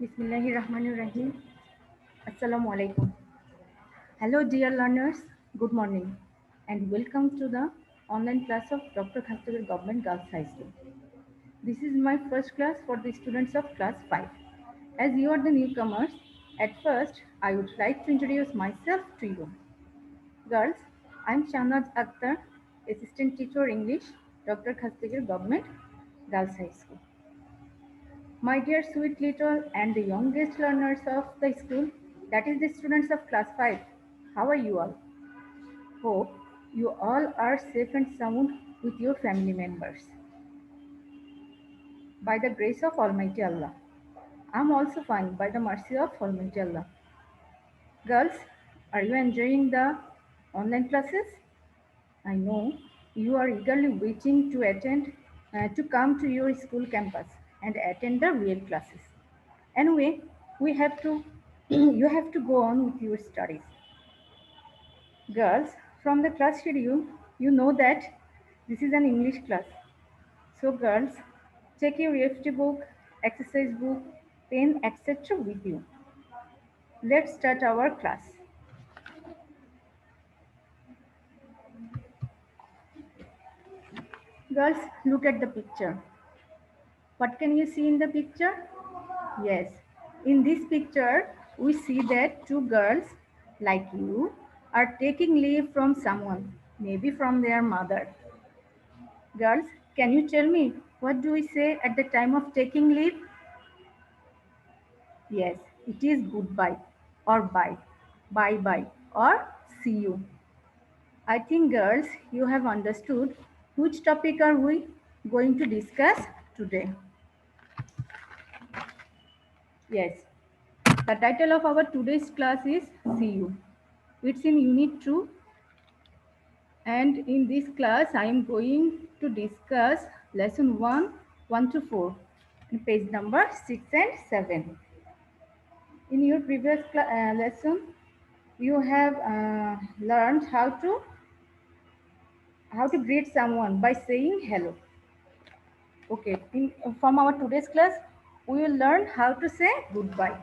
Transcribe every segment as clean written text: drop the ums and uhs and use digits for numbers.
Bismillahirrahmanirrahim. Assalamu alaikum. Hello, dear learners. Good morning, and welcome to the online class of Dr. Khastagir Government Girls High School. This is my first class for the students of class 5. As you are the newcomers, at first I would like to introduce myself to you. Girls, I am Shahnaz Akhtar, Assistant Teacher English, Dr. Khastagir Government Girls High School. My dear sweet little and the youngest learners of the school, that is the students of class 5, how are you all? Hope you all are safe and sound with your family members. By the grace of Almighty Allah. I am also fine by the mercy of Almighty Allah. Girls, are you enjoying the online classes? I know you are eagerly waiting to to come to your school campus and attend the real classes. Anyway, we have to, you have to go on with your studies. Girls, from the class schedule, you know that this is an English class. So girls, take your EFT book, exercise book, pen, etc. with you. Let's start our class. Girls, look at the picture. What can you see in the picture? Yes, in this picture, we see that two girls like you are taking leave from someone, maybe from their mother. Girls, can you tell me what do we say at the time of taking leave? Yes, it is goodbye or bye, bye bye or see you. I think girls, you have understood which topic are we going to discuss today. Yes, the title of our today's class is See You. It's in Unit 2, and in this class I am going to discuss lesson 1, 1 to 4, and page number 6 and 7. In your previous lesson, you have learned how to greet someone by saying hello. Okay, from our today's class, we will learn how to say goodbye.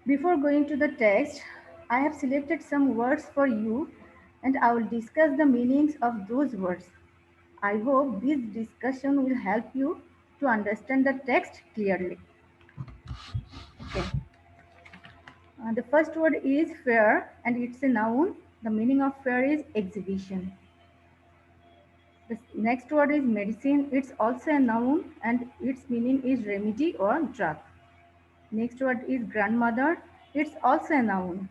Before going to the text, I have selected some words for you and I will discuss the meanings of those words. I hope this discussion will help you to understand the text clearly. Okay. The first word is fair and it's a noun. The meaning of fair is exhibition. The next word is medicine. It's also a noun and its meaning is remedy or drug. Next word is grandmother. It's also a noun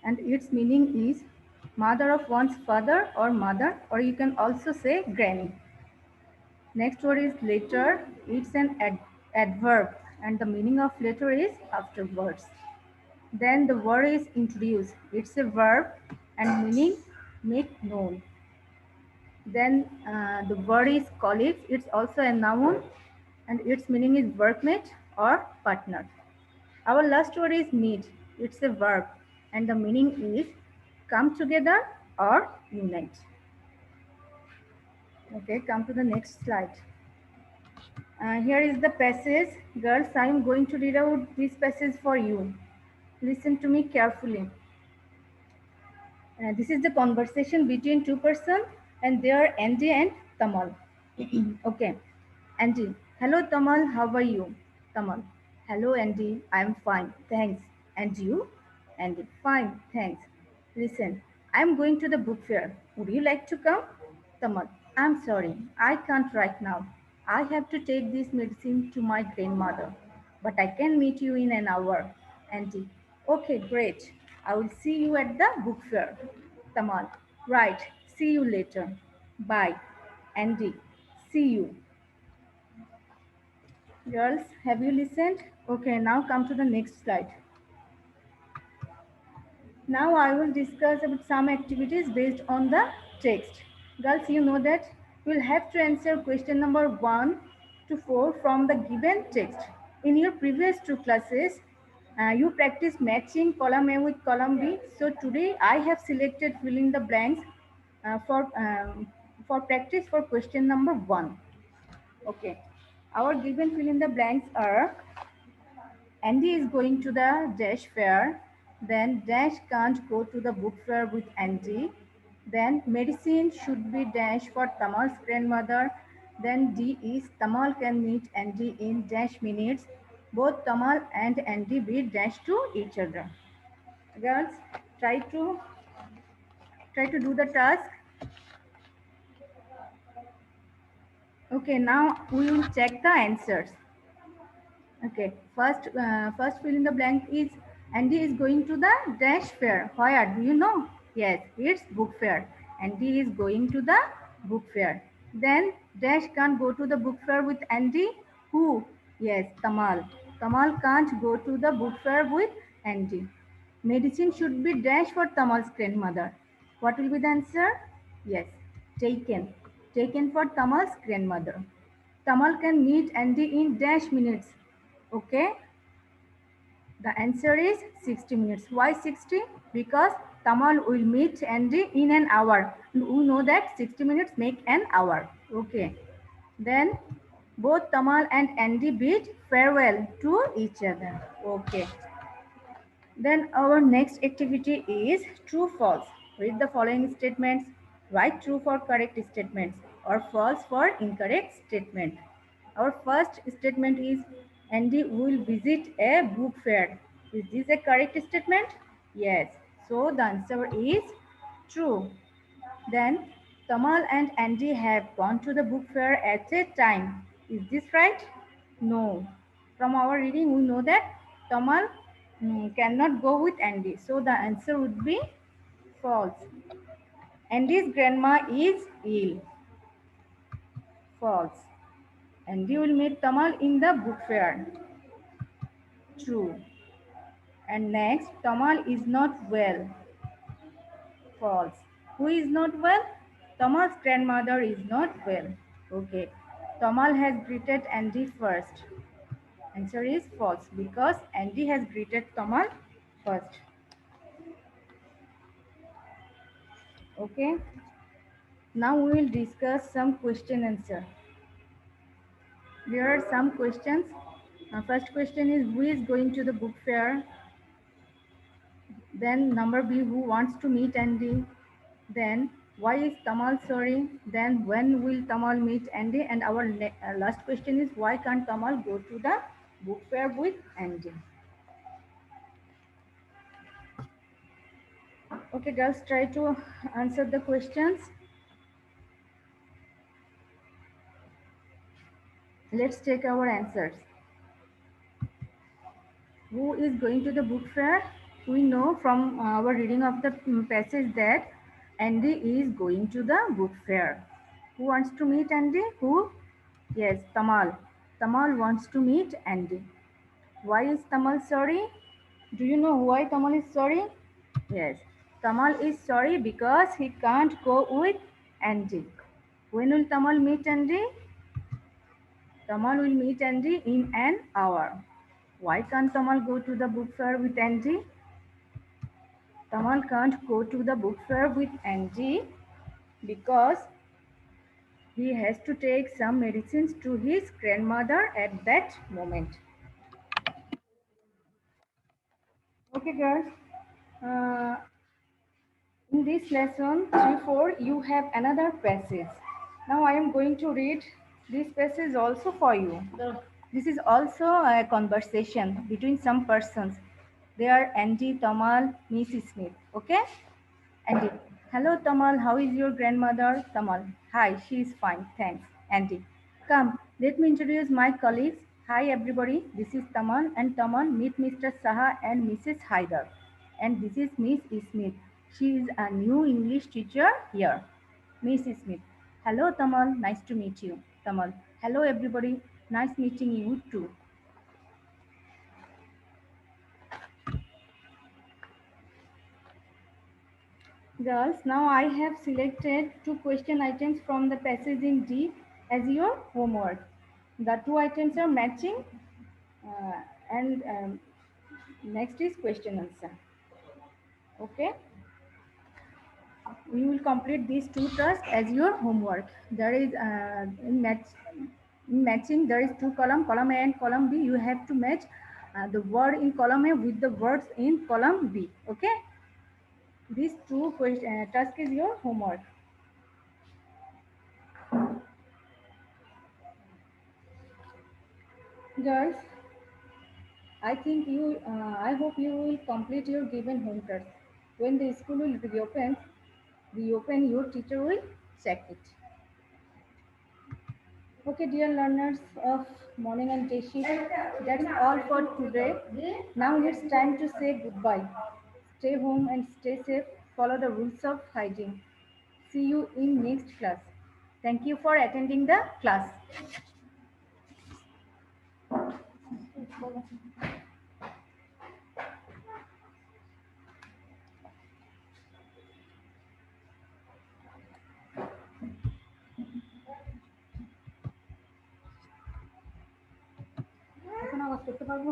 and its meaning is mother of one's father or mother, or you can also say granny. Next word is later. It's an adverb and the meaning of later is afterwards. Then the word is introduce. It's a verb and meaning make known. Then the word is colleagues. It's also a noun and its meaning is workmate or partner. Our last word is meet. It's a verb and the meaning is come together or unite. Okay, come to the next slide. Here is the passage. Girls, I am going to read out this passage for you. Listen to me carefully. This is the conversation between two persons and they are Andy and Tamal. Okay. Andy, hello Tamal, how are you? Tamal, hello Andy, I am fine, thanks. And you? Andy, fine, thanks. Listen, I am going to the book fair. Would you like to come? Tamal, I'm sorry, I can't right now. I have to take this medicine to my grandmother, but I can meet you in an hour. Andy, okay, great. I will see you at the book fair. Tamal, right, see you later. Bye. Andy, see you. Girls, have you listened? Okay, now come to the next slide. Now I will discuss about some activities based on the text. Girls, you know that you will have to answer question number 1 to 4 from the given text. In your previous two classes, you practiced matching column A with column B. So today I have selected fill in the blanks for practice for question number 1. Okay. Our given fill in the blanks are Andy is going to the Dash fair. Then Dash can't go to the book fair with Andy. Then medicine should be Dash for Tamal's grandmother. Then D is Tamal can meet Andy in Dash minutes. Both Tamal and Andy be Dash to each other. Girls, try to do the task. Okay, now we will check the answers. Okay, first fill in the blank is Andy is going to the Dash fair. Where do you know? Yes, it's book fair. Andy is going to the book fair. Then Dash can't go to the book fair with Andy. Who? Yes, Tamal. Tamal can't go to the book fair with Andy. Medicine should be Dash for Tamal's grandmother. What will be the answer? Yes, taken. Taken for Tamal's grandmother. Tamal can meet Andy in dash minutes. Okay, the answer is 60 minutes. Why 60? Because Tamal will meet Andy in an hour. We know that 60 minutes make an hour. Okay, then both Tamal and Andy bid farewell to each other. Okay, then our next activity is true false. Read the following statements. Write true for correct statements or false for incorrect statement. Our first statement is Andy will visit a book fair. Is this a correct statement? Yes. So the answer is true. Then Tamal and Andy have gone to the book fair at a time. Is this right? No. From our reading, we know that Tamal cannot go with Andy. So the answer would be false. Andy's grandma is ill. False. Andy will meet Tamal in the book fair. True. And next, Tamal is not well. False. Who is not well? Tamal's grandmother is not well. Okay. Tamal has greeted Andy first. Answer is false because Andy has greeted Tamal first. Okay. Now we will discuss some question answer. There are some questions. First question is who is going to the book fair? Then number B, who wants to meet Andy? Then why is Tamal sorry? Then when will Tamal meet Andy? And our last question is why can't Tamal go to the book fair with Andy? Okay, girls, try to answer the questions. Let's take our answers. Who is going to the book fair? We know from our reading of the passage that Andy is going to the book fair. Who wants to meet Andy? Who? Yes, Tamal. Tamal wants to meet Andy. Why is Tamal sorry? Do you know why Tamal is sorry? Yes, Tamal is sorry because he can't go with Andy. When will Tamal meet Andy? Tamal will meet Andy in an hour. Why can't Tamal go to the book fair with Andy? Tamal can't go to the book fair with Andy because he has to take some medicines to his grandmother at that moment. Okay, girls. Uh, in this lesson 3-4, you have another passage. Now I am going to read this passage also for you. This is also a conversation between some persons. They are Andy, Tamal, Miss Smith. Okay? Andy. Hello, Tamal. How is your grandmother? Tamal. Hi, she is fine. Thanks. Andy. Come, let me introduce my colleagues. Hi, everybody. This is Tamal and Tamal. Meet Mr. Saha and Mrs. Haidar. And this is Miss Smith. She is a new English teacher here. Miss Smith. Hello, Tamal. Nice to meet you. Tamal. Hello, everybody. Nice meeting you too. Girls, now I have selected two question items from the passage in D as your homework. The two items are matching and next is question answer. Okay, we will complete these two tasks as your homework. There is in match. In matching, there is two column A and column B. You have to match the word in column A with the words in column B. Okay. These two task is your homework. Girls, I hope you will complete your given home task. When the school will reopen, your teacher will check it. Okay, dear learners of morning and day shift, that's all for today. Now it's time to say goodbye. Stay home and stay safe. Follow the rules of hygiene. See you in next class. Thank you for attending the class. এখন আওয়াজ করতে পারবো?